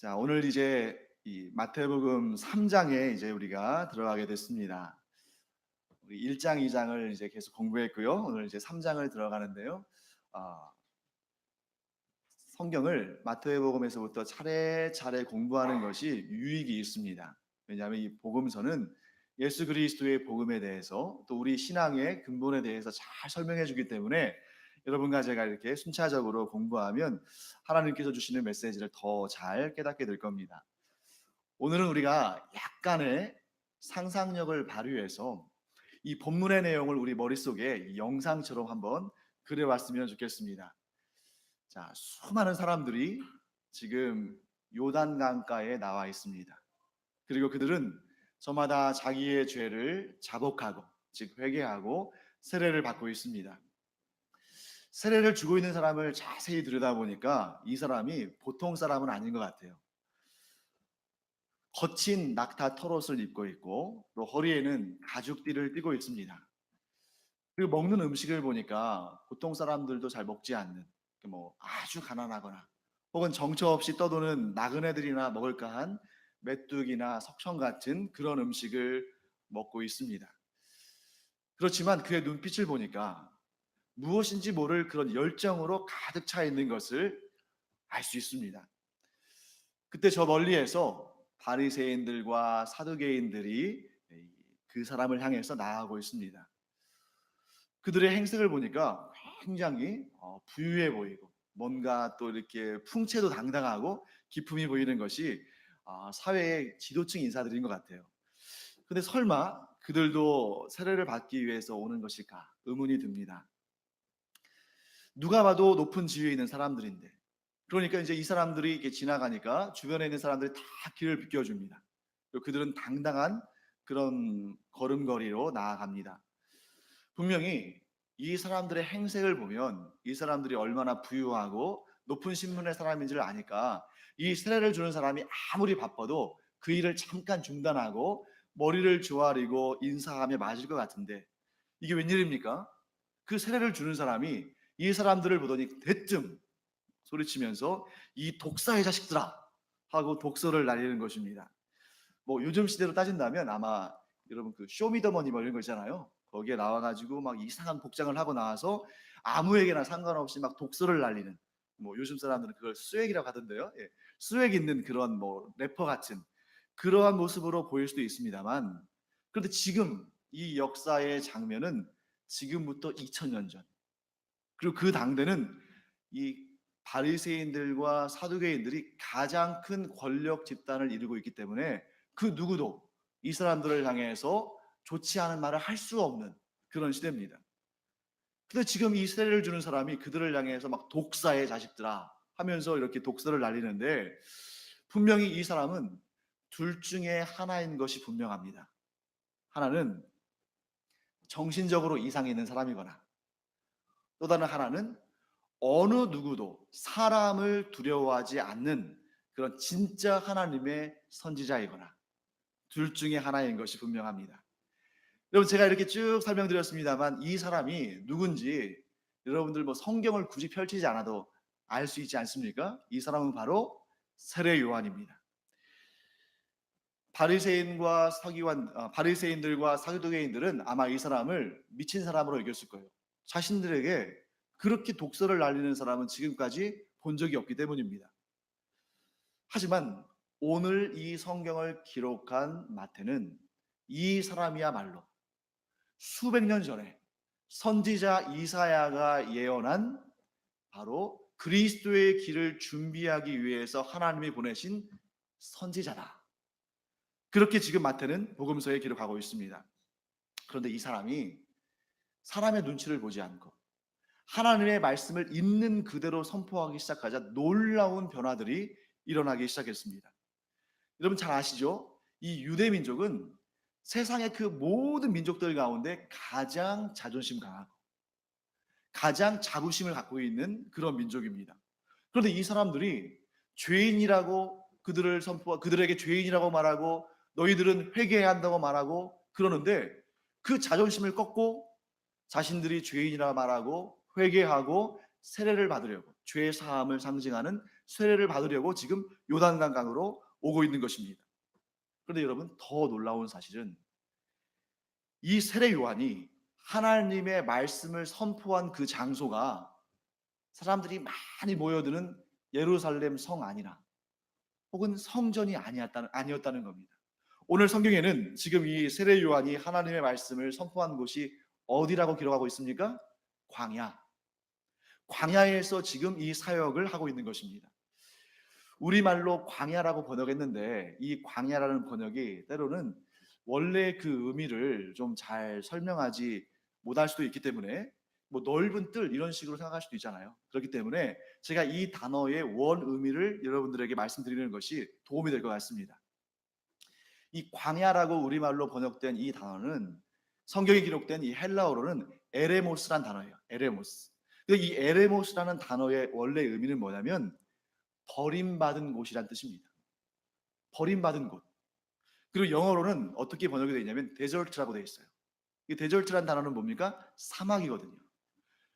자, 오늘 이제 이 마태복음 3장에 이제 우리가 들어가게 됐습니다. 우리 1장, 2장을 이제 계속 공부했고요. 오늘 이제 3장을 들어가는데요. 아, 성경을 마태복음에서부터 차례차례 공부하는 것이 유익이 있습니다. 왜냐하면 이 복음서는 예수 그리스도의 복음에 대해서 또 우리 신앙의 근본에 대해서 잘 설명해 주기 때문에 여러분과 제가 이렇게 순차적으로 공부하면 하나님께서 주시는 메시지를 더 잘 깨닫게 될 겁니다. 오늘은 우리가 약간의 상상력을 발휘해서 이 본문의 내용을 우리 머릿속에 영상처럼 한번 그려봤으면 좋겠습니다. 자, 수많은 사람들이 지금 요단강가에 나와 있습니다. 그리고 그들은 저마다 자기의 죄를 자복하고, 즉 회개하고 세례를 받고 있습니다. 세례를 주고 있는 사람을 자세히 들여다보니까 이 사람이 보통 사람은 아닌 것 같아요. 거친 낙타 털옷을 입고 있고 또 허리에는 가죽띠를 띠고 있습니다. 그리고 먹는 음식을 보니까 보통 사람들도 잘 먹지 않는 뭐 아주 가난하거나 혹은 정처 없이 떠도는 나그네들이나 먹을까 한 메뚜기나 석청 같은 그런 음식을 먹고 있습니다. 그렇지만 그의 눈빛을 보니까 무엇인지 모를 그런 열정으로 가득 차 있는 것을 알 수 있습니다. 그때 저 멀리에서 바리새인들과 사두개인들이 그 사람을 향해서 나아가고 있습니다. 그들의 행색을 보니까 굉장히 부유해 보이고 뭔가 또 이렇게 풍채도 당당하고 기품이 보이는 것이 사회의 지도층 인사들인 것 같아요. 근데 설마 그들도 세례를 받기 위해서 오는 것일까 의문이 듭니다. 누가 봐도 높은 지위에 있는 사람들인데, 그러니까 이제 이 사람들이 이렇게 지나가니까 주변에 있는 사람들이 다 길을 비켜줍니다. 그리고 그들은 당당한 그런 걸음걸이로 나아갑니다. 분명히 이 사람들의 행색을 보면 이 사람들이 얼마나 부유하고 높은 신분의 사람인 줄 아니까 이 세례를 주는 사람이 아무리 바빠도 그 일을 잠깐 중단하고 머리를 조아리고 인사하며 맞을 것 같은데, 이게 웬일입니까? 그 세례를 주는 사람이 이 사람들을 보더니 대뜸 소리치면서 이 독사의 자식들아 하고 독서를 날리는 것입니다. 뭐 요즘 시대로 따진다면 아마 여러분 그 쇼미더머니 뭐 이런 거 있잖아요. 거기에 나와가지고 막 이상한 복장을 하고 나와서 아무에게나 상관없이 막 독서를 날리는, 뭐 요즘 사람들은 그걸 스웩이라고 하던데요. 예. 스웩 있는 그런 뭐 래퍼 같은 그러한 모습으로 보일 수도 있습니다만, 그런데 지금 이 역사의 장면은 지금부터 2000년 전, 그리고 그 당대는 이 바리새인들과 사두개인들이 가장 큰 권력 집단을 이루고 있기 때문에 그 누구도 이 사람들을 향해서 좋지 않은 말을 할 수 없는 그런 시대입니다. 근데 지금 이 세례를 주는 사람이 그들을 향해서 막 독사의 자식들아 하면서 이렇게 독서를 날리는데, 분명히 이 사람은 둘 중에 하나인 것이 분명합니다. 하나는 정신적으로 이상이 있는 사람이거나, 또 다른 하나는 어느 누구도 사람을 두려워하지 않는 그런 진짜 하나님의 선지자이거나, 둘 중에 하나인 것이 분명합니다. 여러분, 제가 이렇게 쭉 설명드렸습니다만 이 사람이 누군지 여러분들 뭐 성경을 굳이 펼치지 않아도 알 수 있지 않습니까? 이 사람은 바로 세례 요한입니다. 바리새인들과 사두개인들은 아마 이 사람을 미친 사람으로 여겼을 거예요. 자신들에게 그렇게 독설을 날리는 사람은 지금까지 본 적이 없기 때문입니다. 하지만 오늘 이 성경을 기록한 마태는 이 사람이야말로 수백 년 전에 선지자 이사야가 예언한 바로 그리스도의 길을 준비하기 위해서 하나님이 보내신 선지자다. 그렇게 지금 마태는 복음서에 기록하고 있습니다. 그런데 이 사람이 사람의 눈치를 보지 않고 하나님의 말씀을 있는 그대로 선포하기 시작하자 놀라운 변화들이 일어나기 시작했습니다. 여러분 잘 아시죠? 이 유대 민족은 세상의 그 모든 민족들 가운데 가장 자존심 강하고 가장 자부심을 갖고 있는 그런 민족입니다. 그런데 이 사람들이 죄인이라고 그들에게 죄인이라고 말하고 너희들은 회개해야 한다고 말하고 그러는데, 그 자존심을 꺾고 자신들이 죄인이라 말하고 회개하고 세례를 받으려고 죄 사함을 상징하는 세례를 받으려고 지금 요단강으로 오고 있는 것입니다. 그런데 여러분, 더 놀라운 사실은 이 세례 요한이 하나님의 말씀을 선포한 그 장소가 사람들이 많이 모여드는 예루살렘 성 안이나 혹은 성전이 아니었다는 겁니다. 오늘 성경에는 지금 이 세례 요한이 하나님의 말씀을 선포한 곳이 어디라고 기록하고 있습니까? 광야. 광야에서 지금 이 사역을 하고 있는 것입니다. 우리말로 광야라고 번역했는데 이 광야라는 번역이 때로는 원래 그 의미를 좀 잘 설명하지 못할 수도 있기 때문에 뭐 넓은 뜰 이런 식으로 생각할 수도 있잖아요. 그렇기 때문에 제가 이 단어의 원 의미를 여러분들에게 말씀드리는 것이 도움이 될 것 같습니다. 이 광야라고 우리말로 번역된 이 단어는 성경에 기록된 이 헬라어로는 에레모스란 단어예요. 에레모스. 이 에레모스라는 단어의 원래 의미는 뭐냐면 버림받은 곳이란 뜻입니다. 버림받은 곳. 그리고 영어로는 어떻게 번역이 되어 있냐면 데절트라고 되어 있어요. 이 데절트라는 단어는 뭡니까? 사막이거든요.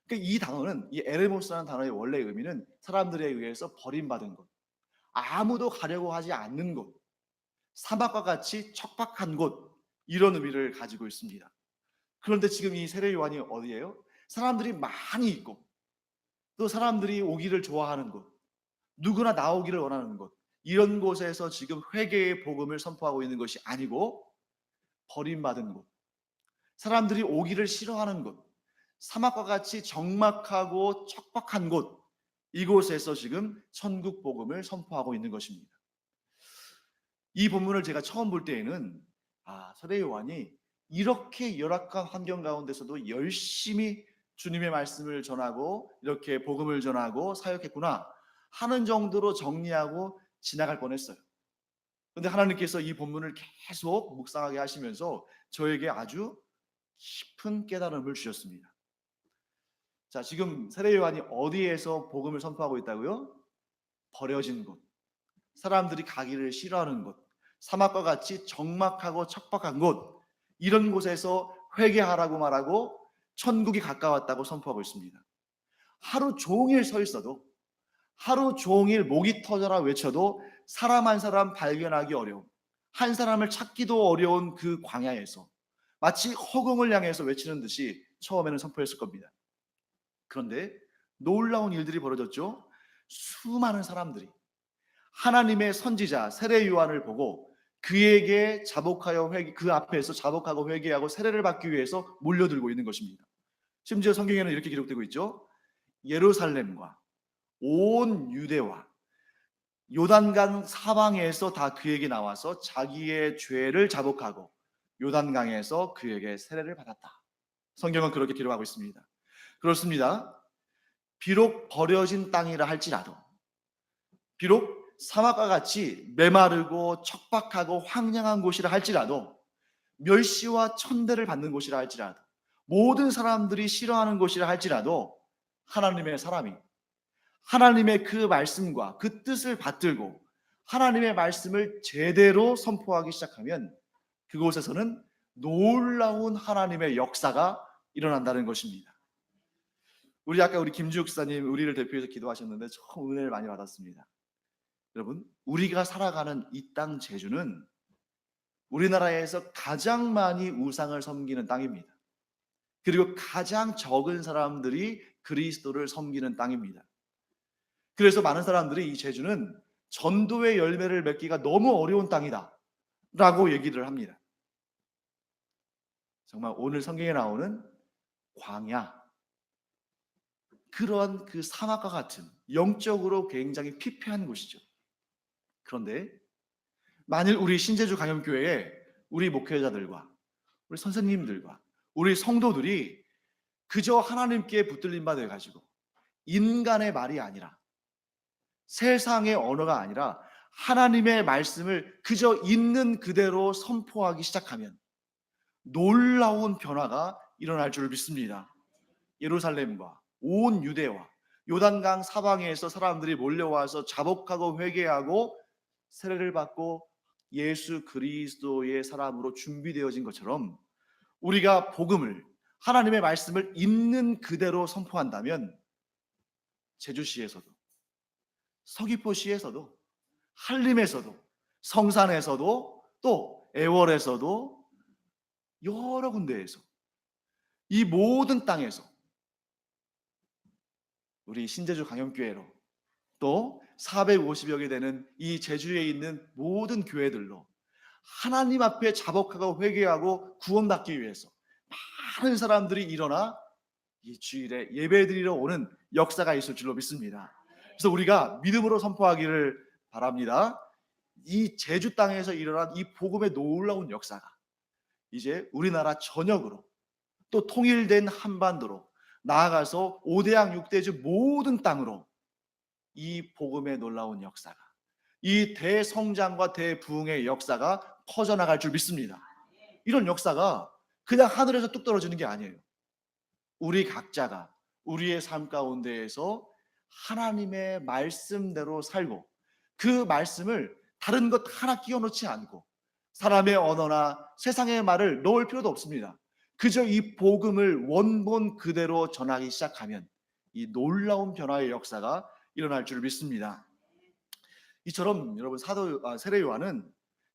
그러니까 이 단어는 이 에레모스라는 단어의 원래 의미는 사람들에 의해서 버림받은 곳, 아무도 가려고 하지 않는 곳, 사막과 같이 척박한 곳, 이런 의미를 가지고 있습니다. 그런데 지금 이 세례 요한이 어디예요? 사람들이 많이 있고 또 사람들이 오기를 좋아하는 곳, 누구나 나오기를 원하는 곳, 이런 곳에서 지금 회개의 복음을 선포하고 있는 것이 아니고 버림받은 곳, 사람들이 오기를 싫어하는 곳, 사막과 같이 적막하고 척박한 곳, 이곳에서 지금 천국 복음을 선포하고 있는 것입니다. 이 본문을 제가 처음 볼 때에는 세례 요한이 이렇게 열악한 환경 가운데서도 열심히 주님의 말씀을 전하고 이렇게 복음을 전하고 사역했구나 하는 정도로 정리하고 지나갈 뻔했어요. 그런데 하나님께서 이 본문을 계속 묵상하게 하시면서 저에게 아주 깊은 깨달음을 주셨습니다. 자, 지금 세례 요한이 어디에서 복음을 선포하고 있다고요? 버려진 곳, 사람들이 가기를 싫어하는 곳, 사막과 같이 적막하고 척박한 곳, 이런 곳에서 회개하라고 말하고 천국이 가까웠다고 선포하고 있습니다. 하루 종일 서 있어도, 하루 종일 목이 터져라 외쳐도 사람 한 사람 발견하기 어려운, 한 사람을 찾기도 어려운 그 광야에서 마치 허공을 향해서 외치는 듯이 처음에는 선포했을 겁니다. 그런데 놀라운 일들이 벌어졌죠. 수많은 사람들이 하나님의 선지자 세례 요한을 보고 그에게 자복하여 그 앞에서 자복하고 회개하고 세례를 받기 위해서 몰려들고 있는 것입니다. 심지어 성경에는 이렇게 기록되고 있죠. 예루살렘과 온 유대와 요단강 사방에서 다 그에게 나와서 자기의 죄를 자복하고 요단강에서 그에게 세례를 받았다. 성경은 그렇게 기록하고 있습니다. 그렇습니다. 비록 버려진 땅이라 할지라도, 비록 사막과 같이 메마르고 척박하고 황량한 곳이라 할지라도, 멸시와 천대를 받는 곳이라 할지라도, 모든 사람들이 싫어하는 곳이라 할지라도 하나님의 사람이 하나님의 그 말씀과 그 뜻을 받들고 하나님의 말씀을 제대로 선포하기 시작하면 그곳에서는 놀라운 하나님의 역사가 일어난다는 것입니다. 아까 우리 김주욱 사님 우리를 대표해서 기도하셨는데 참 은혜를 많이 받았습니다. 여러분, 우리가 살아가는 이 땅 제주는 우리나라에서 가장 많이 우상을 섬기는 땅입니다. 그리고 가장 적은 사람들이 그리스도를 섬기는 땅입니다. 그래서 많은 사람들이 이 제주는 전도의 열매를 맺기가 너무 어려운 땅이다 라고 얘기를 합니다. 정말 오늘 성경에 나오는 광야, 그러한 그 사막과 같은 영적으로 굉장히 피폐한 곳이죠. 그런데 만일 우리 신제주 강염교회에 우리 목회자들과 우리 선생님들과 우리 성도들이 그저 하나님께 붙들린 바 돼가지고 인간의 말이 아니라 세상의 언어가 아니라 하나님의 말씀을 그저 있는 그대로 선포하기 시작하면 놀라운 변화가 일어날 줄 믿습니다. 예루살렘과 온 유대와 요단강 사방에서 사람들이 몰려와서 자복하고 회개하고 세례를 받고 예수 그리스도의 사람으로 준비되어진 것처럼 우리가 복음을, 하나님의 말씀을 있는 그대로 선포한다면 제주시에서도 서귀포시에서도, 한림에서도, 성산에서도, 또 애월에서도, 여러 군데에서, 이 모든 땅에서 우리 신제주 강영교회로, 또 450여 개 되는 이 제주에 있는 모든 교회들로 하나님 앞에 자복하고 회개하고 구원받기 위해서 많은 사람들이 일어나 이 주일에 예배드리러 오는 역사가 있을 줄로 믿습니다. 그래서 우리가 믿음으로 선포하기를 바랍니다. 이 제주 땅에서 일어난 이 복음의 놀라운 역사가 이제 우리나라 전역으로, 또 통일된 한반도로, 나아가서 5대양 6대주 모든 땅으로 이 복음의 놀라운 역사가, 이 대성장과 대부흥의 역사가 퍼져나갈 줄 믿습니다. 이런 역사가 그냥 하늘에서 뚝 떨어지는 게 아니에요. 우리 각자가 우리의 삶 가운데에서 하나님의 말씀대로 살고, 그 말씀을 다른 것 하나 끼워 넣지 않고, 사람의 언어나 세상의 말을 넣을 필요도 없습니다. 그저 이 복음을 원본 그대로 전하기 시작하면 이 놀라운 변화의 역사가 일어날 줄 믿습니다. 이처럼 여러분, 세례 요한은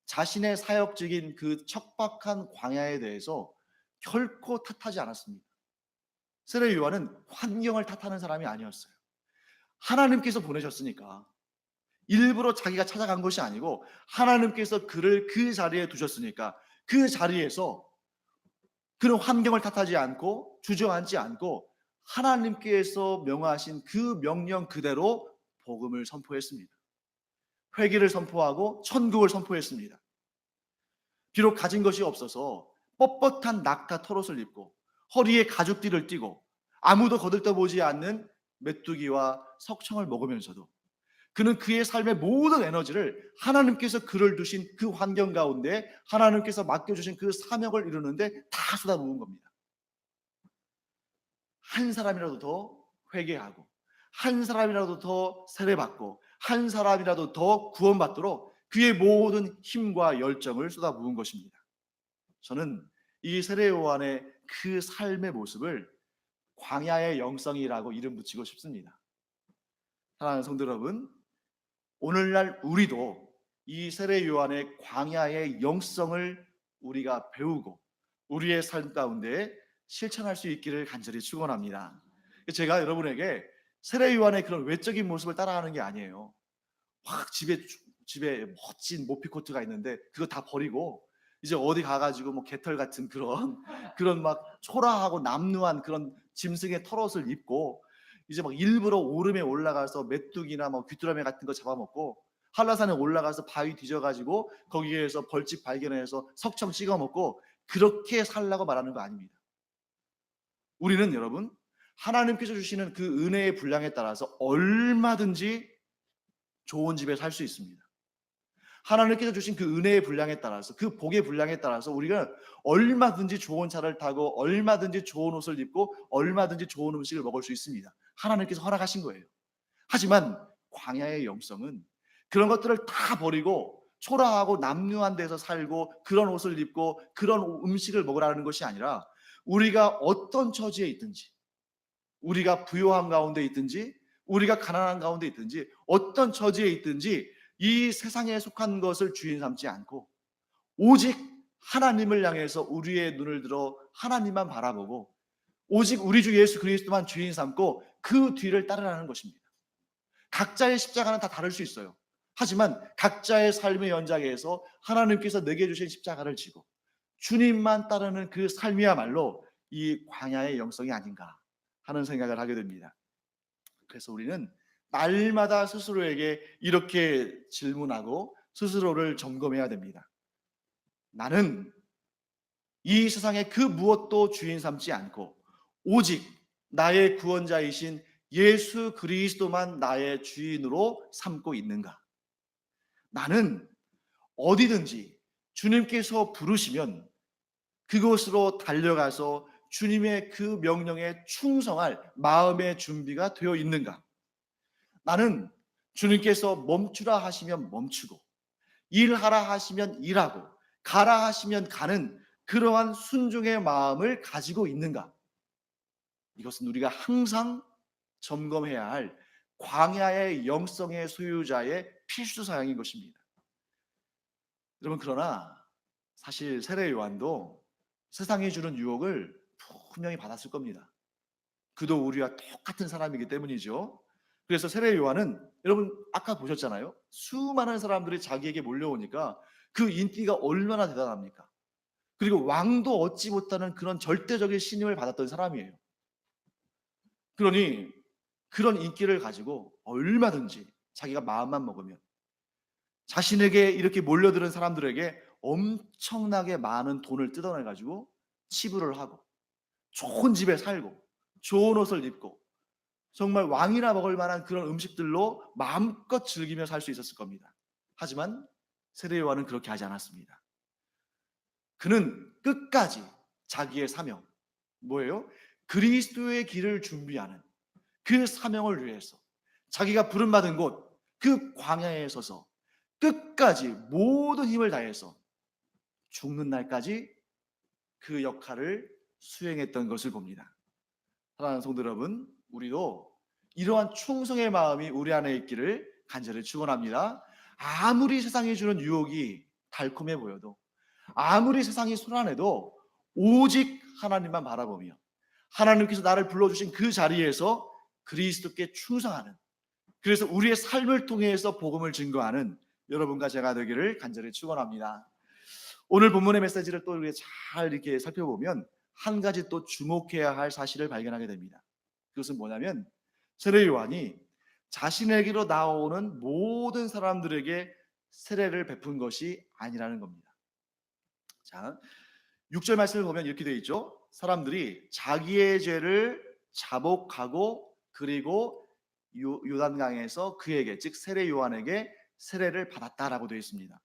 자신의 사역적인 그 척박한 광야에 대해서 결코 탓하지 않았습니다. 세례 요한은 환경을 탓하는 사람이 아니었어요. 하나님께서 보내셨으니까, 일부러 자기가 찾아간 것이 아니고 하나님께서 그를 그 자리에 두셨으니까, 그 자리에서 그런 환경을 탓하지 않고 주저앉지 않고 하나님께서 명하신 그 명령 그대로 복음을 선포했습니다. 회개를 선포하고 천국을 선포했습니다. 비록 가진 것이 없어서 뻣뻣한 낙타 털옷을 입고 허리에 가죽띠를 띠고 아무도 거들떠보지 않는 메뚜기와 석청을 먹으면서도 그는 그의 삶의 모든 에너지를 하나님께서 그를 두신 그 환경 가운데, 하나님께서 맡겨주신 그 사명을 이루는데 다 쏟아부은 겁니다. 한 사람이라도 더 회개하고, 한 사람이라도 더 세례받고, 한 사람이라도 더 구원받도록 그의 모든 힘과 열정을 쏟아부은 것입니다. 저는 이 세례 요한의 그 삶의 모습을 광야의 영성이라고 이름 붙이고 싶습니다. 사랑하는 성도 여러분, 오늘날 우리도 이 세례 요한의 광야의 영성을 우리가 배우고 우리의 삶 가운데 실천할 수 있기를 간절히 축원합니다. 제가 여러분에게 세례 요한의 그런 외적인 모습을 따라하는 게 아니에요. 확 집에 멋진 모피코트가 있는데 그거 다 버리고 이제 어디 가가지고 뭐 개털 같은 그런 막 초라하고 남루한 그런 짐승의 털옷을 입고 이제 막 일부러 오름에 올라가서 메뚜기나 뭐 귀뚜라미 같은 거 잡아먹고, 한라산에 올라가서 바위 뒤져가지고 거기에서 벌집 발견해서 석청 찍어 먹고 그렇게 살라고 말하는 거 아닙니다. 우리는 여러분, 하나님께서 주시는 그 은혜의 분량에 따라서 얼마든지 좋은 집에 살 수 있습니다. 하나님께서 주신 그 은혜의 분량에 따라서, 그 복의 분량에 따라서 우리가 얼마든지 좋은 차를 타고 얼마든지 좋은 옷을 입고 얼마든지 좋은 음식을 먹을 수 있습니다. 하나님께서 허락하신 거예요. 하지만 광야의 영성은 그런 것들을 다 버리고 초라하고 남루한 데서 살고 그런 옷을 입고 그런 음식을 먹으라는 것이 아니라, 우리가 어떤 처지에 있든지, 우리가 부요한 가운데 있든지 우리가 가난한 가운데 있든지 어떤 처지에 있든지 이 세상에 속한 것을 주인 삼지 않고 오직 하나님을 향해서 우리의 눈을 들어 하나님만 바라보고 오직 우리 주 예수 그리스도만 주인 삼고 그 뒤를 따르라는 것입니다. 각자의 십자가는 다 다를 수 있어요. 하지만 각자의 삶의 연장에서 하나님께서 내게 주신 십자가를 지고 주님만 따르는 그 삶이야말로 이 광야의 영성이 아닌가 하는 생각을 하게 됩니다. 그래서 우리는 날마다 스스로에게 이렇게 질문하고 스스로를 점검해야 됩니다. 나는 이 세상의 그 무엇도 주인 삼지 않고 오직 나의 구원자이신 예수 그리스도만 나의 주인으로 삼고 있는가? 나는 어디든지 주님께서 부르시면 그곳으로 달려가서 주님의 그 명령에 충성할 마음의 준비가 되어 있는가? 나는 주님께서 멈추라 하시면 멈추고 일하라 하시면 일하고 가라 하시면 가는 그러한 순종의 마음을 가지고 있는가? 이것은 우리가 항상 점검해야 할 광야의 영성의 소유자의 필수 사항인 것입니다. 여러분, 그러나 사실 세례 요한도 세상이 주는 유혹을 분명히 받았을 겁니다. 그도 우리와 똑같은 사람이기 때문이죠. 그래서 세례 요한은, 여러분 아까 보셨잖아요. 수많은 사람들이 자기에게 몰려오니까 그 인기가 얼마나 대단합니까? 그리고 왕도 얻지 못하는 그런 절대적인 신임을 받았던 사람이에요. 그러니 그런 인기를 가지고 얼마든지 자기가 마음만 먹으면 자신에게 이렇게 몰려드는 사람들에게 엄청나게 많은 돈을 뜯어내 가지고 치부를 하고 좋은 집에 살고 좋은 옷을 입고 정말 왕이나 먹을 만한 그런 음식들로 마음껏 즐기며 살 수 있었을 겁니다. 하지만 세례 요한은 그렇게 하지 않았습니다. 그는 끝까지 자기의 사명, 뭐예요? 그리스도의 길을 준비하는 그 사명을 위해서 자기가 부름받은 곳 그 광야에 서서 끝까지 모든 힘을 다해서 죽는 날까지 그 역할을 수행했던 것을 봅니다. 사랑하는 성도 여러분, 우리도 이러한 충성의 마음이 우리 안에 있기를 간절히 축원합니다. 아무리 세상이 주는 유혹이 달콤해 보여도, 아무리 세상이 소란해도 오직 하나님만 바라보며 하나님께서 나를 불러주신 그 자리에서 그리스도께 충성하는, 그래서 우리의 삶을 통해서 복음을 증거하는 여러분과 제가 되기를 간절히 축원합니다. 오늘 본문의 메시지를 또 우리가 잘 이렇게 살펴보면 한 가지 또 주목해야 할 사실을 발견하게 됩니다. 그것은 뭐냐면 세례 요한이 자신에게로 나오는 모든 사람들에게 세례를 베푼 것이 아니라는 겁니다. 자, 6절 말씀을 보면 이렇게 되어 있죠. 사람들이 자기의 죄를 자복하고 그리고 요단강에서 그에게, 즉 세례 요한에게 세례를 받았다라고 되어 있습니다.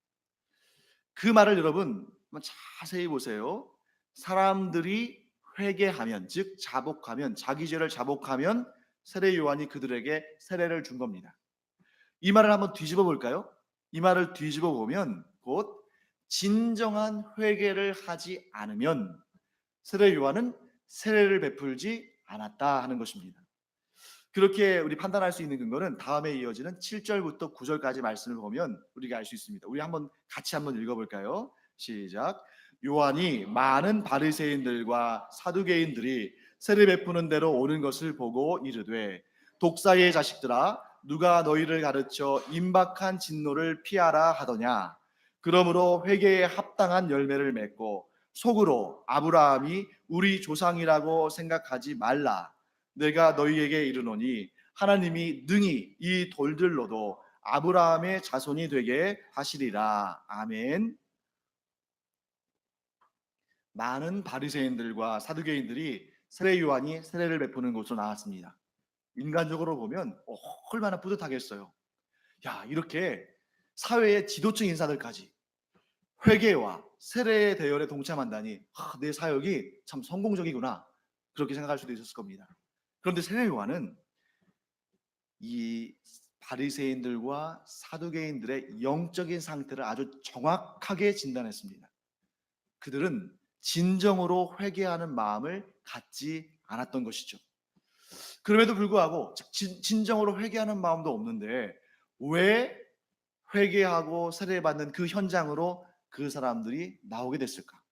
그 말을 여러분 한번 자세히 보세요. 사람들이 회개하면, 즉 자복하면, 자기 죄를 자복하면 세례 요한이 그들에게 세례를 준 겁니다. 이 말을 한번 뒤집어 볼까요? 이 말을 뒤집어 보면 곧 진정한 회개를 하지 않으면 세례 요한은 세례를 베풀지 않았다 하는 것입니다. 그렇게 우리 판단할 수 있는 근거는 다음에 이어지는 7절부터 9절까지 말씀을 보면 우리가 알 수 있습니다. 우리 한번 같이 한번 읽어볼까요? 시작. 요한이 많은 바리새인들과 사두개인들이 세례 베푸는 대로 오는 것을 보고 이르되, 독사의 자식들아, 누가 너희를 가르쳐 임박한 진노를 피하라 하더냐? 그러므로 회개에 합당한 열매를 맺고 속으로 아브라함이 우리 조상이라고 생각하지 말라. 내가 너희에게 이르노니 하나님이 능히 이 돌들로도 아브라함의 자손이 되게 하시리라. 아멘. 많은 바리새인들과 사두개인들이 세례 요한이 세례를 베푸는 곳으로 나왔습니다. 인간적으로 보면 얼마나 뿌듯하겠어요. 야, 이렇게 사회의 지도층 인사들까지 회개와 세례의 대열에 동참한다니, 내 사역이 참 성공적이구나, 그렇게 생각할 수도 있었을 겁니다. 그런데 세례 요한은 이 바리새인들과 사두개인들의 영적인 상태를 아주 정확하게 진단했습니다. 그들은 진정으로 회개하는 마음을 갖지 않았던 것이죠. 그럼에도 불구하고 진정으로 회개하는 마음도 없는데 왜 회개하고 세례받는 그 현장으로 그 사람들이 나오게 됐을까?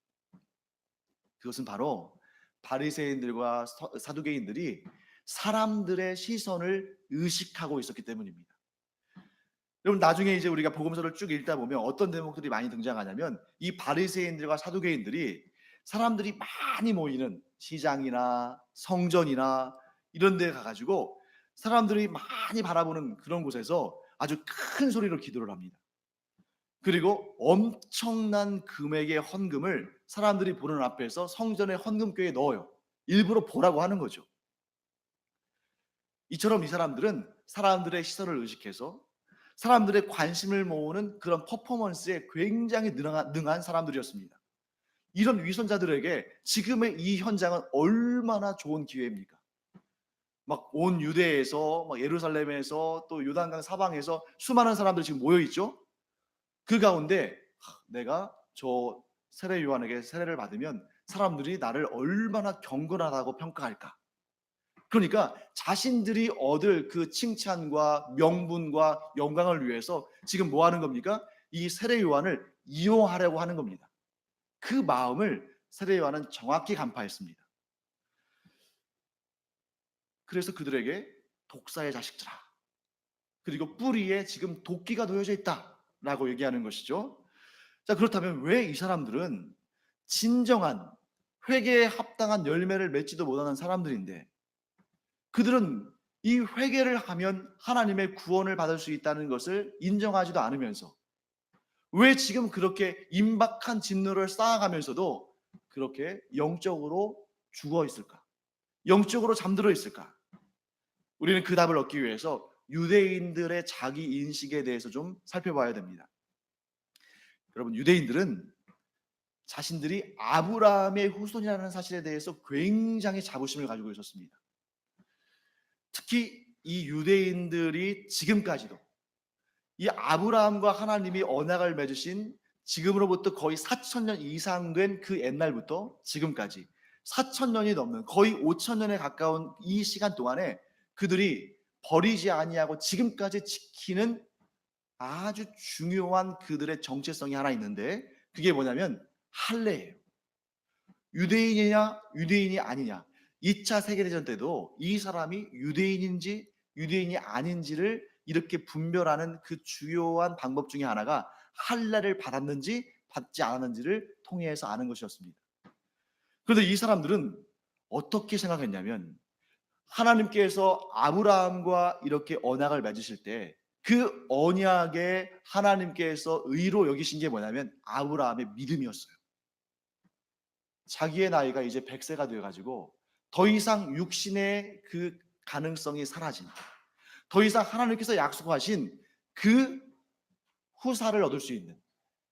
그것은 바로 바리새인들과 사두개인들이 사람들의 시선을 의식하고 있었기 때문입니다. 여러분, 나중에 이제 우리가 복음서를 쭉 읽다 보면 어떤 대목들이 많이 등장하냐면, 이 바리새인들과 사두개인들이 사람들이 많이 모이는 시장이나 성전이나 이런 데 가가지고 사람들이 많이 바라보는 그런 곳에서 아주 큰 소리로 기도를 합니다. 그리고 엄청난 금액의 헌금을 사람들이 보는 앞에서 성전의 헌금교에 넣어요. 일부러 보라고 하는 거죠. 이처럼 이 사람들은 사람들의 시선을 의식해서 사람들의 관심을 모으는 그런 퍼포먼스에 굉장히 능한 사람들이었습니다. 이런 위선자들에게 지금의 이 현장은 얼마나 좋은 기회입니까? 막 온 유대에서, 막 예루살렘에서, 또 요단강 사방에서 수많은 사람들이 지금 모여 있죠. 그 가운데 내가 저 세례 요한에게 세례를 받으면 사람들이 나를 얼마나 경건하다고 평가할까? 그러니까 자신들이 얻을 그 칭찬과 명분과 영광을 위해서 지금 뭐 하는 겁니까? 이 세례 요한을 이용하려고 하는 겁니다. 그 마음을 세례 요한은 정확히 간파했습니다. 그래서 그들에게 독사의 자식들아, 그리고 뿌리에 지금 도끼가 놓여져 있다라고 얘기하는 것이죠. 자, 그렇다면 왜 이 사람들은 진정한 회개에 합당한 열매를 맺지도 못하는 사람들인데, 그들은 이 회개를 하면 하나님의 구원을 받을 수 있다는 것을 인정하지도 않으면서 왜 지금 그렇게 임박한 진노를 쌓아가면서도 그렇게 영적으로 죽어 있을까? 영적으로 잠들어 있을까? 우리는 그 답을 얻기 위해서 유대인들의 자기 인식에 대해서 좀 살펴봐야 됩니다. 여러분, 유대인들은 자신들이 아브라함의 후손이라는 사실에 대해서 굉장히 자부심을 가지고 있었습니다. 특히 이 유대인들이 지금까지도 이 아브라함과 하나님이 언약을 맺으신 지금으로부터 거의 4,000년 이상 된 그 옛날부터 지금까지 4,000년이 넘는 거의 5,000년에 가까운 이 시간 동안에 그들이 버리지 아니하고 지금까지 지키는 아주 중요한 그들의 정체성이 하나 있는데, 그게 뭐냐면 할례예요. 유대인이냐 유대인이 아니냐, 2차 세계대전 때도 이 사람이 유대인인지 유대인이 아닌지를 이렇게 분별하는 그 주요한 방법 중에 하나가 할례를 받았는지 받지 않았는지를 통해서 아는 것이었습니다. 그런데 이 사람들은 어떻게 생각했냐면, 하나님께서 아브라함과 이렇게 언약을 맺으실 때 그 언약에 하나님께서 의로 여기신 게 뭐냐면 아브라함의 믿음이었어요. 자기의 나이가 이제 100세가 되어가지고 더 이상 육신의 그 가능성이 사라진, 더 이상 하나님께서 약속하신 그 후사를 얻을 수 있는,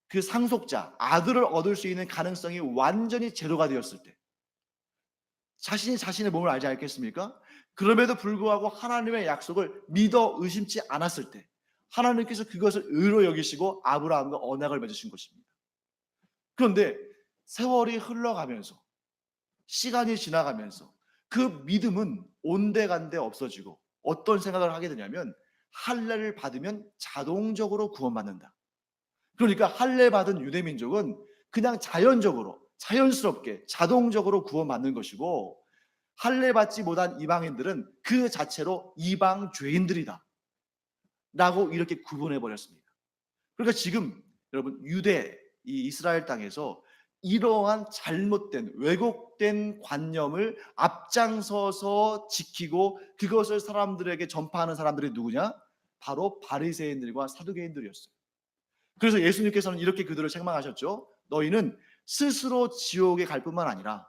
그 상속자 아들을 얻을 수 있는 가능성이 완전히 제로가 되었을 때, 자신이 자신의 몸을 알지 않겠습니까? 그럼에도 불구하고 하나님의 약속을 믿어 의심치 않았을 때 하나님께서 그것을 의로 여기시고 아브라함과 언약을 맺으신 것입니다. 그런데 세월이 흘러가면서, 시간이 지나가면서 그 믿음은 온데간데 없어지고 어떤 생각을 하게 되냐면, 할례를 받으면 자동적으로 구원받는다. 그러니까 할례 받은 유대민족은 그냥 자연적으로 자연스럽게 자동적으로 구원받는 것이고, 할례 받지 못한 이방인들은 그 자체로 이방 죄인들이다 라고 이렇게 구분해 버렸습니다. 그러니까 지금 여러분, 유대 이 이스라엘 땅에서 이러한 잘못된 왜곡된 관념을 앞장서서 지키고 그것을 사람들에게 전파하는 사람들이 누구냐? 바로 바리새인들과 사두개인들이었어요. 그래서 예수님께서는 이렇게 그들을 책망하셨죠. 너희는 스스로 지옥에 갈 뿐만 아니라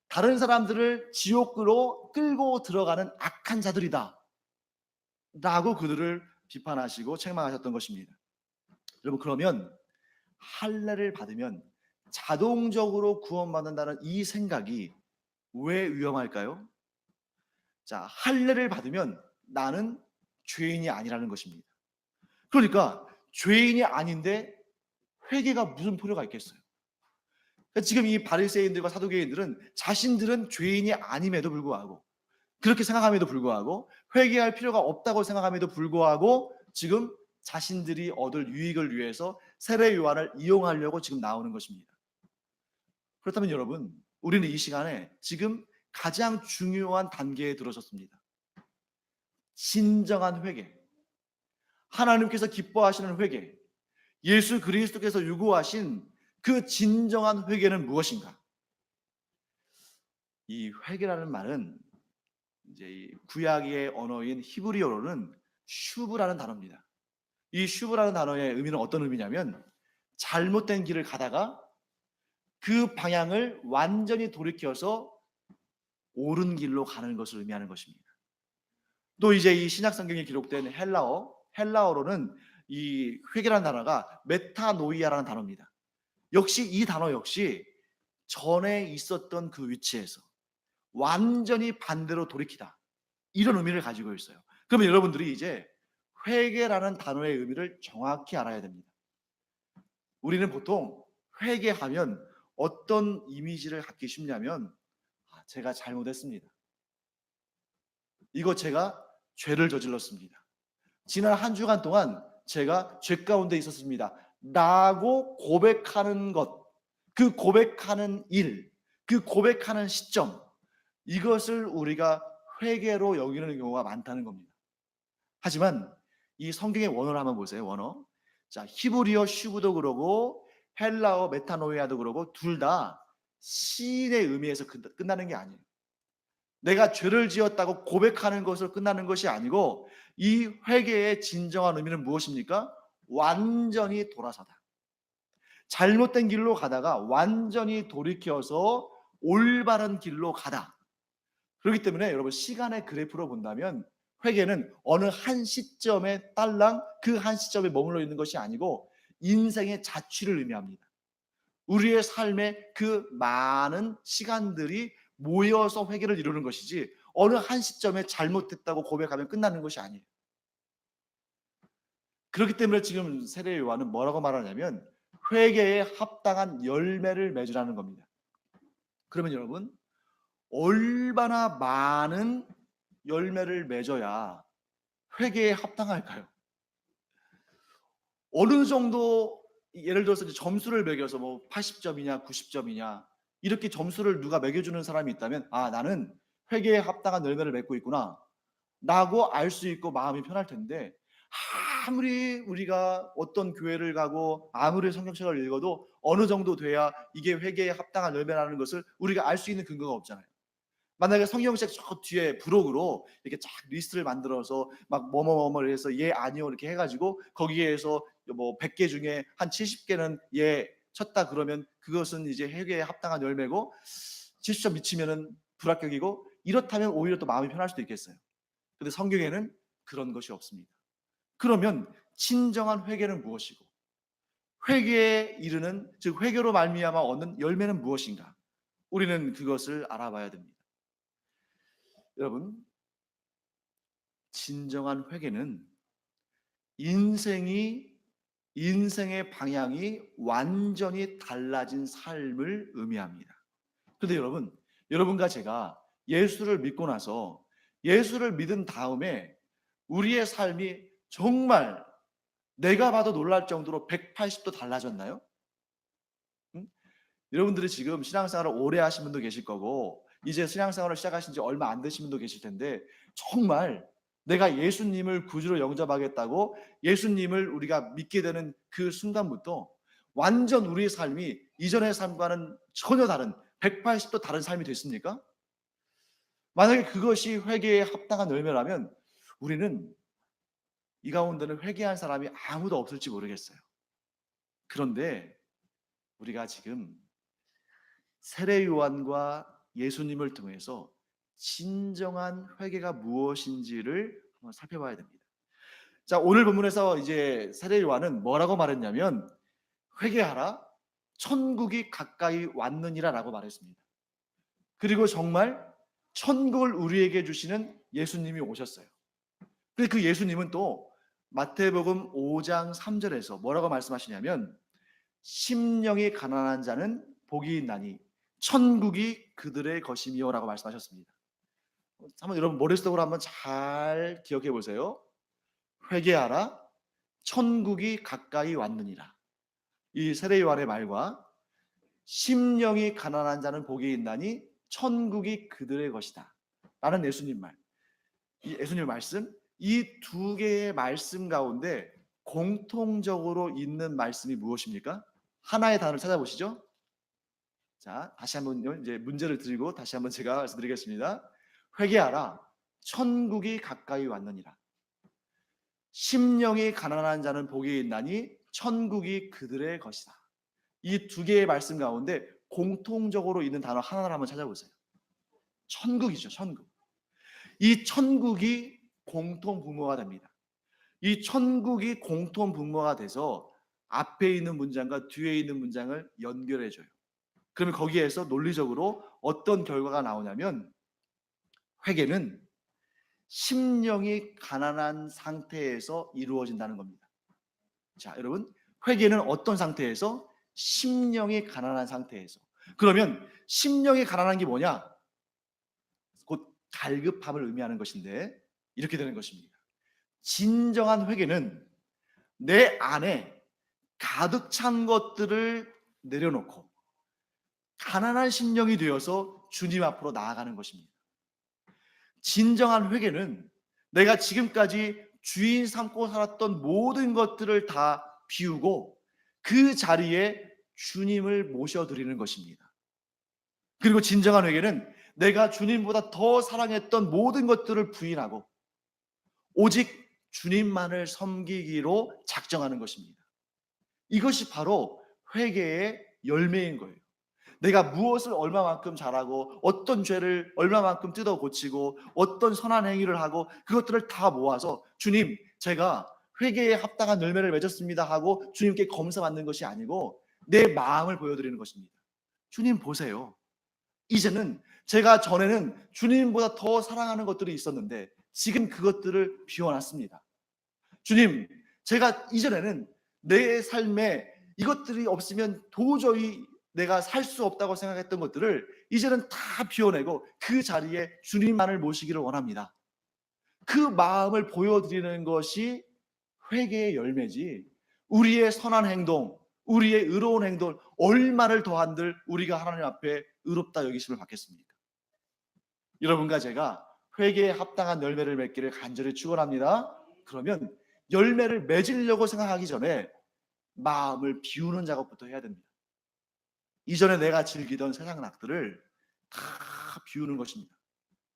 다른 사람들을 지옥으로 끌고 들어가는 악한 자들이다 라고 그들을 비판하시고 책망하셨던 것입니다. 여러분, 그러면 할례를 받으면 자동적으로 구원받는다는 이 생각이 왜 위험할까요? 자, 할례를 받으면 나는 죄인이 아니라는 것입니다. 그러니까 죄인이 아닌데 회개가 무슨 필요가 있겠어요? 그러니까 지금 이 바리새인들과 사두개인들은 자신들은 죄인이 아님에도 불구하고, 그렇게 생각함에도 불구하고, 회개할 필요가 없다고 생각함에도 불구하고 지금 자신들이 얻을 유익을 위해서 세례 요한을 이용하려고 지금 나오는 것입니다. 그렇다면 여러분, 우리는 이 시간에 지금 가장 중요한 단계에 들어섰습니다. 진정한 회개, 하나님께서 기뻐하시는 회개, 예수 그리스도께서 요구하신 그 진정한 회개는 무엇인가? 이 회개라는 말은 이제 이 구약의 언어인 히브리어로는 슈브라는 단어입니다. 이 슈브라는 단어의 의미는 어떤 의미냐면, 잘못된 길을 가다가 그 방향을 완전히 돌이켜서 옳은 길로 가는 것을 의미하는 것입니다. 또 이제 이 신약 성경에 기록된 헬라어로는 이 회개라는 단어가 메타노이아라는 단어입니다. 역시 이 단어 역시 전에 있었던 그 위치에서 완전히 반대로 돌이키다, 이런 의미를 가지고 있어요. 그러면 여러분들이 이제 회개라는 단어의 의미를 정확히 알아야 됩니다. 우리는 보통 회개하면 어떤 이미지를 갖기 쉽냐면, 제가 잘못했습니다, 이거 제가 죄를 저질렀습니다. 지난 한 주간 동안 제가 죄 가운데 있었습니다. 라고 고백하는 것, 그 고백하는 일, 그 고백하는 시점, 이것을 우리가 회개로 여기는 경우가 많다는 겁니다. 하지만 이 성경의 원어를 한번 보세요. 원어. 자, 히브리어 슈브도 그러고 헬라어 메타노이아도 그러고 둘 다 시인의 의미에서 끝나는 게 아니에요. 내가 죄를 지었다고 고백하는 것으로 끝나는 것이 아니고 이 회개의 진정한 의미는 무엇입니까? 완전히 돌아서다. 잘못된 길로 가다가 완전히 돌이켜서 올바른 길로 가다. 그렇기 때문에 여러분 시간의 그래프로 본다면 회개는 어느 한 시점에 딸랑 그 한 시점에 머물러 있는 것이 아니고 인생의 자취를 의미합니다. 우리의 삶의 그 많은 시간들이 모여서 회개를 이루는 것이지 어느 한 시점에 잘못했다고 고백하면 끝나는 것이 아니에요. 그렇기 때문에 지금 세례 요한은 뭐라고 말하냐면 회개에 합당한 열매를 맺으라는 겁니다. 그러면 여러분 얼마나 많은 열매를 맺어야 회개에 합당할까요? 어느 정도 예를 들어서 이제 점수를 매겨서 뭐 80점이냐 90점이냐 이렇게 점수를 누가 매겨주는 사람이 있다면 아 나는 회개에 합당한 열매를 맺고 있구나 라고 알 수 있고 마음이 편할 텐데 아무리 우리가 어떤 교회를 가고 아무리 성경책을 읽어도 어느 정도 돼야 이게 회개에 합당한 열매라는 것을 우리가 알 수 있는 근거가 없잖아요. 만약에 성경책 저 뒤에 부록으로 이렇게 쫙 리스트를 만들어서 막 뭐뭐뭐뭐 해서 예 아니요 이렇게 해가지고 거기에서 뭐 100개 중에 한 70개는 예 쳤다 그러면 그것은 이제 회개에 합당한 열매고 70점 미치면은 불합격이고 이렇다면 오히려 또 마음이 편할 수도 있겠어요. 근데 성경에는 그런 것이 없습니다. 그러면 진정한 회개는 무엇이고 회개에 이르는 즉 회개로 말미암아 얻는 열매는 무엇인가? 우리는 그것을 알아봐야 됩니다. 여러분 진정한 회개는 인생의 방향이 완전히 달라진 삶을 의미합니다. 그런데 여러분과 제가 예수를 믿고 나서 예수를 믿은 다음에 우리의 삶이 정말 내가 봐도 놀랄 정도로 180도 달라졌나요? 응? 여러분들이 지금 신앙생활을 오래 하신 분도 계실 거고 이제 신앙생활을 시작하신 지 얼마 안 되신 분도 계실 텐데 정말 내가 예수님을 구주로 영접하겠다고 예수님을 우리가 믿게 되는 그 순간부터 완전 우리의 삶이 이전의 삶과는 전혀 다른 180도 다른 삶이 됐습니까? 만약에 그것이 회개에 합당한 열매라면 우리는 이 가운데는 회개한 사람이 아무도 없을지 모르겠어요. 그런데 우리가 지금 세례 요한과 예수님을 통해서 진정한 회개가 무엇인지를 한번 살펴봐야 됩니다. 자, 오늘 본문에서 이제 세례 요한은 뭐라고 말했냐면 회개하라 천국이 가까이 왔느니라라고 말했습니다. 그리고 정말 천국을 우리에게 주시는 예수님이 오셨어요. 근데 그 예수님은 또 마태복음 5장 3절에서 뭐라고 말씀하시냐면 심령이 가난한 자는 복이 있나니 천국이 그들의 것이며라고 말씀하셨습니다. 한번 여러분 머릿속으로 한번 잘 기억해 보세요. 회개하라 천국이 가까이 왔느니라. 이 세례 요한의 말과 심령이 가난한 자는 복이 있나니 천국이 그들의 것이다 라는 예수님 말, 이 예수님 말씀, 이 두 개의 말씀 가운데 공통적으로 있는 말씀이 무엇입니까? 하나의 단어를 찾아보시죠. 자, 다시 한번 이제 문제를 드리고 다시 한번 제가 말씀드리겠습니다. 회개하라 천국이 가까이 왔느니라. 심령이 가난한 자는 복이 있나니 천국이 그들의 것이다. 이 두 개의 말씀 가운데 공통적으로 있는 단어 하나를 한번 찾아보세요. 천국이죠, 천국. 이 천국이 공통 분모가 됩니다. 이 천국이 공통 분모가 돼서 앞에 있는 문장과 뒤에 있는 문장을 연결해줘요. 그러면 거기에서 논리적으로 어떤 결과가 나오냐면 회개는 심령이 가난한 상태에서 이루어진다는 겁니다. 자, 여러분 회개는 어떤 상태에서? 심령이 가난한 상태에서. 그러면 심령이 가난한 게 뭐냐? 곧 갈급함을 의미하는 것인데 이렇게 되는 것입니다. 진정한 회개는 내 안에 가득 찬 것들을 내려놓고 가난한 심령이 되어서 주님 앞으로 나아가는 것입니다. 진정한 회개는 내가 지금까지 주인 삼고 살았던 모든 것들을 다 비우고 그 자리에 주님을 모셔드리는 것입니다. 그리고 진정한 회개는 내가 주님보다 더 사랑했던 모든 것들을 부인하고 오직 주님만을 섬기기로 작정하는 것입니다. 이것이 바로 회개의 열매인 거예요. 내가 무엇을 얼마만큼 잘하고 어떤 죄를 얼마만큼 뜯어 고치고 어떤 선한 행위를 하고 그것들을 다 모아서 주님 제가 회개에 합당한 열매를 맺었습니다 하고 주님께 검사받는 것이 아니고 내 마음을 보여드리는 것입니다. 주님 보세요. 이제는 제가 전에는 주님보다 더 사랑하는 것들이 있었는데 지금 그것들을 비워놨습니다. 주님, 제가 이전에는 내 삶에 이것들이 없으면 도저히 내가 살 수 없다고 생각했던 것들을 이제는 다 비워내고 그 자리에 주님만을 모시기를 원합니다. 그 마음을 보여드리는 것이 회개의 열매지 우리의 선한 행동, 우리의 의로운 행동 얼마를 더한들 우리가 하나님 앞에 의롭다 여기심을 받겠습니까? 여러분과 제가 회개에 합당한 열매를 맺기를 간절히 축원합니다. 그러면 열매를 맺으려고 생각하기 전에 마음을 비우는 작업부터 해야 됩니다. 이전에 내가 즐기던 세상 낙들을 다 비우는 것입니다.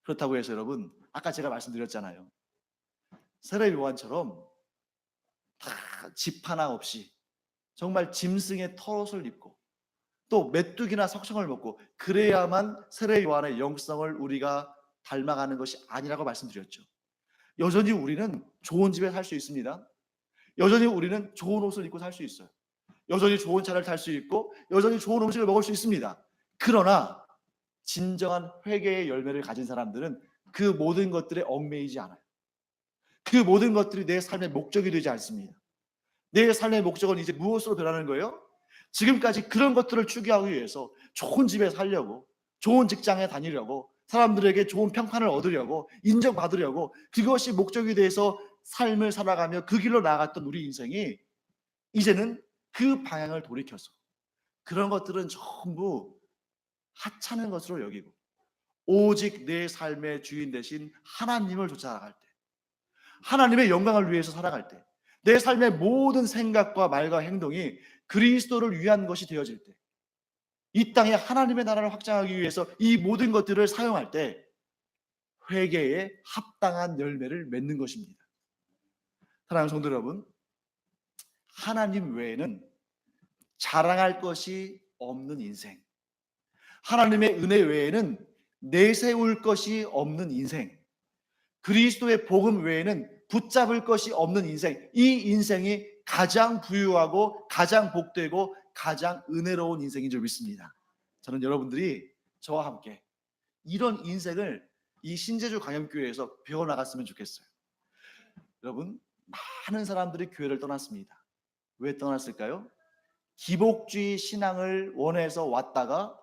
그렇다고 해서 여러분 아까 제가 말씀드렸잖아요. 세례 요한처럼 다 집 하나 없이 정말 짐승의 털옷을 입고 또 메뚜기나 석청을 먹고 그래야만 세례 요한의 영성을 우리가 닮아가는 것이 아니라고 말씀드렸죠. 여전히 우리는 좋은 집에 살 수 있습니다. 여전히 우리는 좋은 옷을 입고 살 수 있어요. 여전히 좋은 차를 탈 수 있고 여전히 좋은 음식을 먹을 수 있습니다. 그러나 진정한 회개의 열매를 가진 사람들은 그 모든 것들에 얽매이지 않아요. 그 모든 것들이 내 삶의 목적이 되지 않습니다. 내 삶의 목적은 이제 무엇으로 변하는 거예요? 지금까지 그런 것들을 추구하기 위해서 좋은 집에 살려고, 좋은 직장에 다니려고, 사람들에게 좋은 평판을 얻으려고, 인정받으려고 그것이 목적이 돼서 삶을 살아가며 그 길로 나아갔던 우리 인생이 이제는 그 방향을 돌이켜서 그런 것들은 전부 하찮은 것으로 여기고 오직 내 삶의 주인 되신 하나님을 쫓아갈 때, 하나님의 영광을 위해서 살아갈 때, 내 삶의 모든 생각과 말과 행동이 그리스도를 위한 것이 되어질 때, 이 땅에 하나님의 나라를 확장하기 위해서 이 모든 것들을 사용할 때 회개에 합당한 열매를 맺는 것입니다. 사랑하는 성도 여러분, 하나님 외에는 자랑할 것이 없는 인생, 하나님의 은혜 외에는 내세울 것이 없는 인생, 그리스도의 복음 외에는 붙잡을 것이 없는 인생, 이 인생이 가장 부유하고 가장 복되고 가장 은혜로운 인생인 줄 믿습니다. 저는 여러분들이 저와 함께 이런 인생을 이 신제주 강염교회에서 배워나갔으면 좋겠어요. 여러분, 많은 사람들이 교회를 떠났습니다. 왜 떠났을까요? 기복주의 신앙을 원해서 왔다가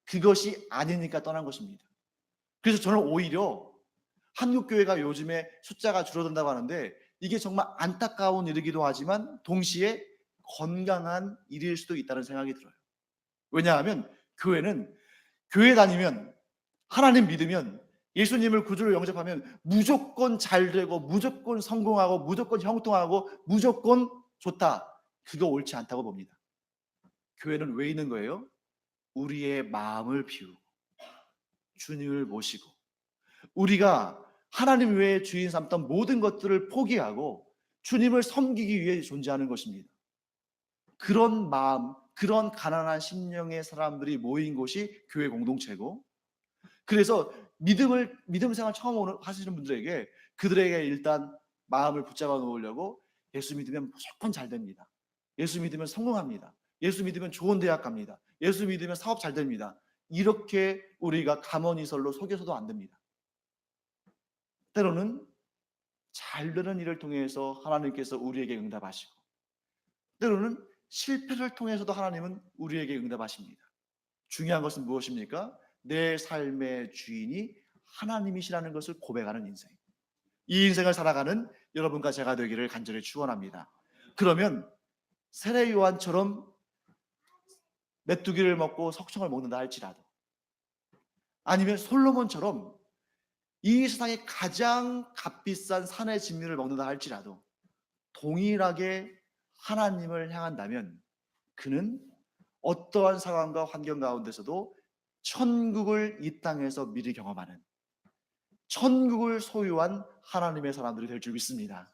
그것이 아니니까 떠난 것입니다. 그래서 저는 오히려 한국교회가 요즘에 숫자가 줄어든다고 하는데 이게 정말 안타까운 일이기도 하지만 동시에 건강한 일일 수도 있다는 생각이 들어요. 왜냐하면 교회는 교회 다니면 하나님 믿으면 예수님을 구주로 영접하면 무조건 잘 되고 무조건 성공하고 무조건 형통하고 무조건 좋다. 그거 옳지 않다고 봅니다. 교회는 왜 있는 거예요? 우리의 마음을 비우고 주님을 모시고 우리가 하나님 외에 주인 삼던 모든 것들을 포기하고 주님을 섬기기 위해 존재하는 것입니다. 그런 마음, 그런 가난한 심령의 사람들이 모인 곳이 교회 공동체고, 그래서 믿음 생활 처음 하시는 분들에게 그들에게 일단 마음을 붙잡아 놓으려고 예수 믿으면 무조건 잘 됩니다. 예수 믿으면 성공합니다. 예수 믿으면 좋은 대학 갑니다. 예수 믿으면 사업 잘 됩니다. 이렇게 우리가 감언이설로 속여서도 안 됩니다. 때로는 잘 되는 일을 통해서 하나님께서 우리에게 응답하시고 때로는 실패를 통해서도 하나님은 우리에게 응답하십니다. 중요한 것은 무엇입니까? 내 삶의 주인이 하나님이시라는 것을 고백하는 인생. 이 인생을 살아가는 여러분과 제가 되기를 간절히 축원합니다. 그러면 세례 요한처럼 메뚜기를 먹고 석청을 먹는다 할지라도, 아니면 솔로몬처럼 이 세상에 가장 값비싼 산의 진미를 먹는다 할지라도 동일하게 하나님을 향한다면 그는 어떠한 상황과 환경 가운데서도 천국을 이 땅에서 미리 경험하는, 천국을 소유한 하나님의 사람들이 될 줄 믿습니다.